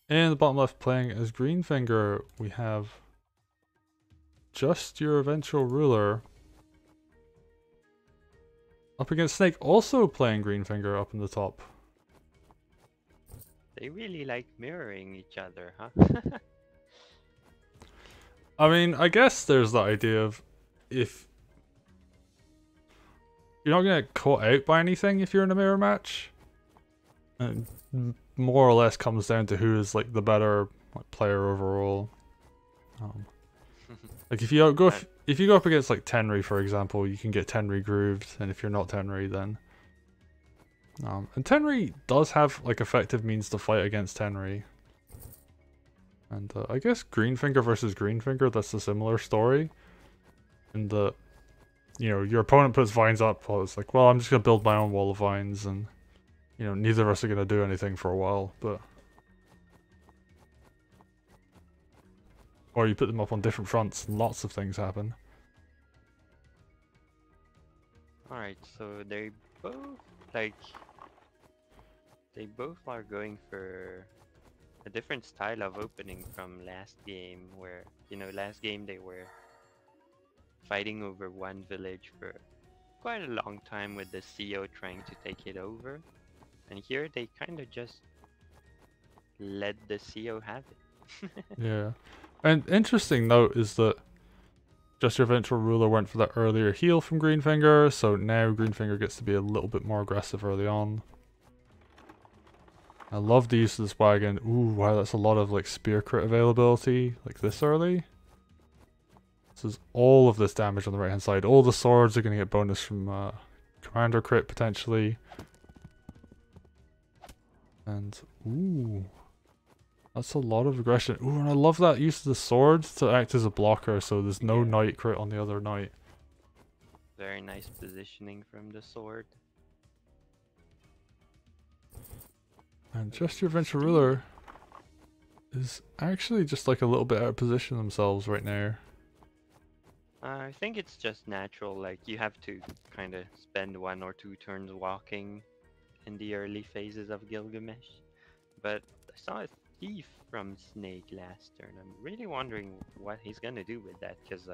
In the bottom left, playing as Greenfinger, we have Just Your Eventual Ruler up against Snaek, also playing Greenfinger up in the top. They really like mirroring each other, huh? I mean, I guess there's that idea of if you're not gonna get caught out by anything if you're in a mirror match. And more or less comes down to who is like the better player overall. Like if you go if you go up against like Tenri, for example, you can get Tenri grooved, and if you're not Tenri, then and Tenri does have like effective means to fight against Tenri. And I guess Greenfinger versus Greenfinger, that's a similar story. And you know, your opponent puts vines up, well, it's like, well, I'm just gonna build my own wall of vines, and you know, neither of us are gonna do anything for a while, but or you put them up on different fronts and lots of things happen. Alright, so they both are going for a different style of opening from last game, where, you know, last game they were fighting over one village for quite a long time with the CO trying to take it over. And here they kind of just let the CO have it. Yeah. And interesting note is that Just Your Eventual Ruler went for that earlier heal from Greenfinger, so now Greenfinger gets to be a little bit more aggressive early on. I love the use of this wagon. Ooh, wow, that's a lot of like spear crit availability, like this early. This is all of this damage on the right hand side. All the swords are going to get bonus from commander crit potentially. And ooh, that's a lot of aggression. Ooh, and I love that use of the sword to act as a blocker, so there's no knight crit on the other knight. Very nice positioning from the sword. And Just Your Eventual Ruler is actually just like a little bit out of position themselves right now. I think it's just natural, like you have to kind of spend 1 or 2 turns walking in the early phases of Gilgamesh. But I saw a thief from Snaek last turn. I'm really wondering what he's gonna do with that, because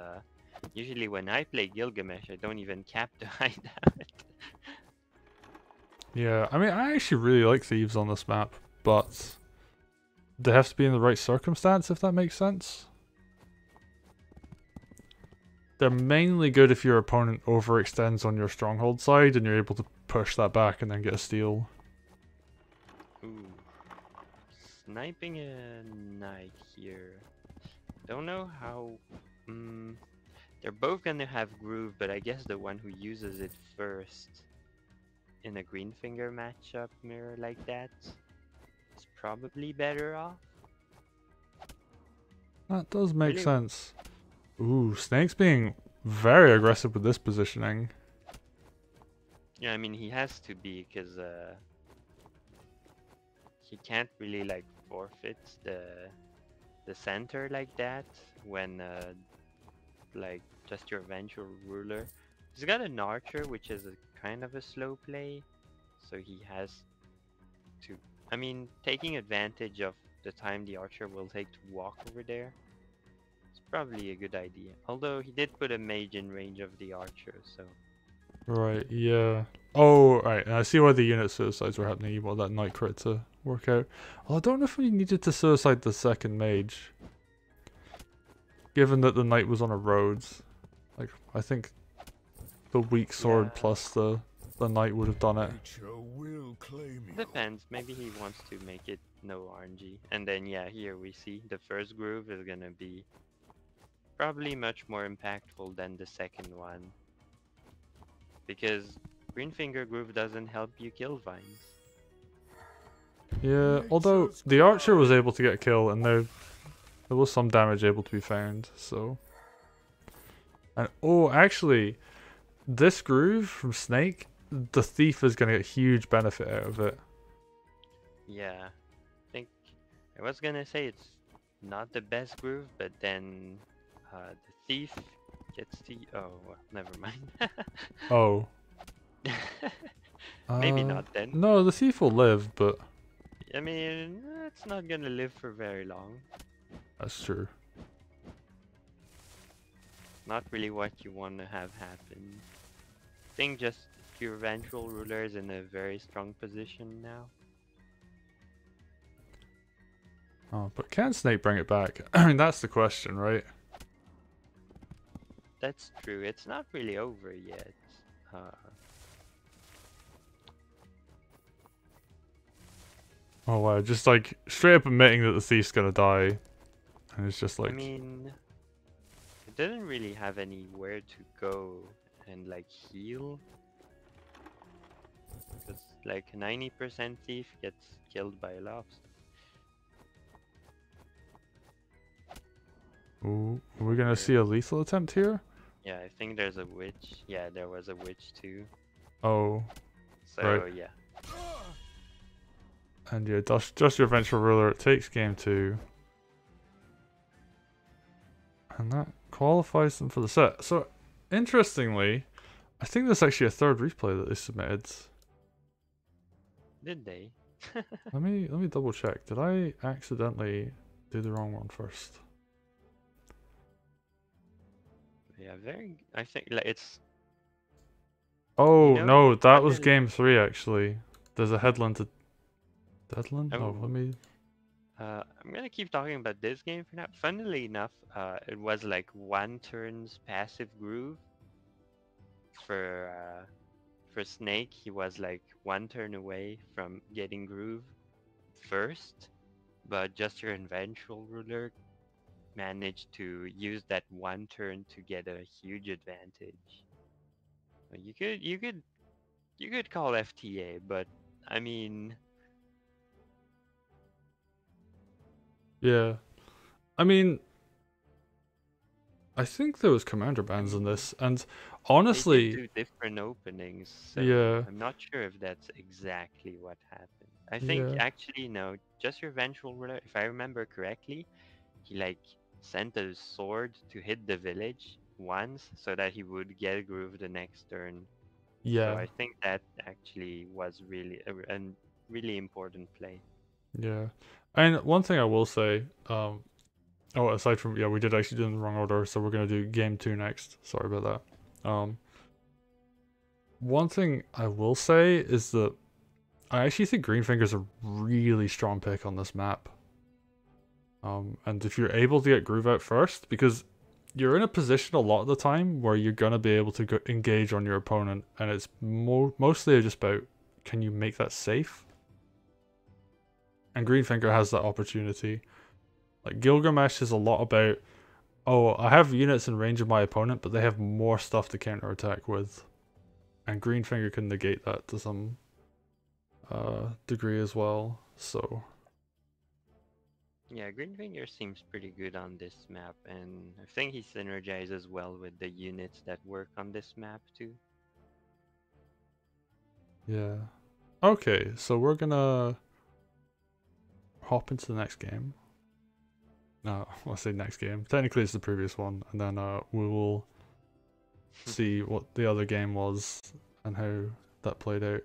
usually when I play Gilgamesh, I don't even cap the hideout. Yeah, I mean, I actually really like thieves on this map, but they have to be in the right circumstance, if that makes sense. They're mainly good if your opponent overextends on your stronghold side and you're able to push that back and then get a steal. Ooh. Sniping a knight here. Don't know how... they're both gonna have groove, but I guess the one who uses it first in a Greenfinger matchup mirror like that is probably better off. That does make sense. Ooh, Snake's being very aggressive with this positioning. Yeah, I mean, he has to be, because he can't really like forfeit the center like that when like Just Your Eventual Ruler. He's got an archer, which is a kind of a slow play, so he has to, I mean, taking advantage of the time the archer will take to walk over there, it's probably a good idea. Although he did put a mage in range of the archer, so... Right, yeah. Oh, right, I see why the unit suicides were happening. You want that knight crit to work out. Well, I don't know if we needed to suicide the second mage, given that the knight was on a road. Like, I think the weak sword plus the knight would have done it. Depends, maybe he wants to make it no RNG. And then yeah, here we see the first groove is gonna be probably much more impactful than the second one, because Greenfinger groove doesn't help you kill vines. Yeah, although the archer was able to get a kill and there was some damage able to be found, so... And oh, actually, this groove from Snaek, the thief is going to get huge benefit out of it. Yeah, I think I was gonna say it's not the best groove, but then the thief gets the... Oh, well, never mind. Oh. Maybe not then. No, the thief will live, but... I mean, it's not gonna live for very long. That's true. Not really what you want to have happen. I think just your eventual ruler is in a very strong position now. Oh, but can Snaek bring it back? I mean, that's the question, right? That's true. It's not really over yet. Uh, Oh wow, just like straight up admitting that the thief's gonna die. And it's just like... I mean, it didn't really have anywhere to go and like heal. Because like 90% thief gets killed by loss. Ooh, are we gonna see a lethal attempt here? Yeah, I think there's a witch. Yeah, there was a witch too. Oh, So right. yeah. And yeah, just your eventual ruler, it takes game 2. And that qualifies them for the set. So, interestingly, I think there's actually a third replay that they submitted. Did they? Let me double check. Did I accidentally do the wrong one first? Yeah, I think like it's. Oh, You know, no, that was kinda game 3 actually. There's a headland to... Deadland? Oh, let Oh, me... I'm gonna keep talking about this game for now. Funnily enough, it was like one turn's passive groove for Snaek. He was like one turn away from getting groove first, but just your eventual ruler managed to use that one turn to get a huge advantage. You could call FTA, but I mean, Yeah. I mean, I think there was commander bans in mean, this, and they did honestly, do different openings, so yeah, I'm not sure if that's exactly what happened. I think yeah, actually no, just your vengeful ruler, if I remember correctly, he like sent a sword to hit the village once so that he would get a groove the next turn. So yeah, I think that actually was really a really important play. yeah. And one thing I will say, oh, aside from, yeah, we did actually do it in the wrong order, so we're gonna do game 2 next. Sorry about that. One thing I will say is that I actually think Greenfinger's a really strong pick on this map. And if you're able to get groove out first, because you're in a position a lot of the time where you're gonna be able to engage on your opponent, and it's mostly just about, can you make that safe? And Greenfinger has that opportunity. Like Gilgamesh is a lot about, oh, I have units in range of my opponent, but they have more stuff to counterattack with, and Greenfinger can negate that to some degree as well. So Yeah, Greenfinger seems pretty good on this map, and I think he synergizes well with the units that work on this map too. yeah. Okay, so we're gonna hop into the next game. No, I'll say next game. Technically, it's the previous one, and then we will see what the other game was and how that played out.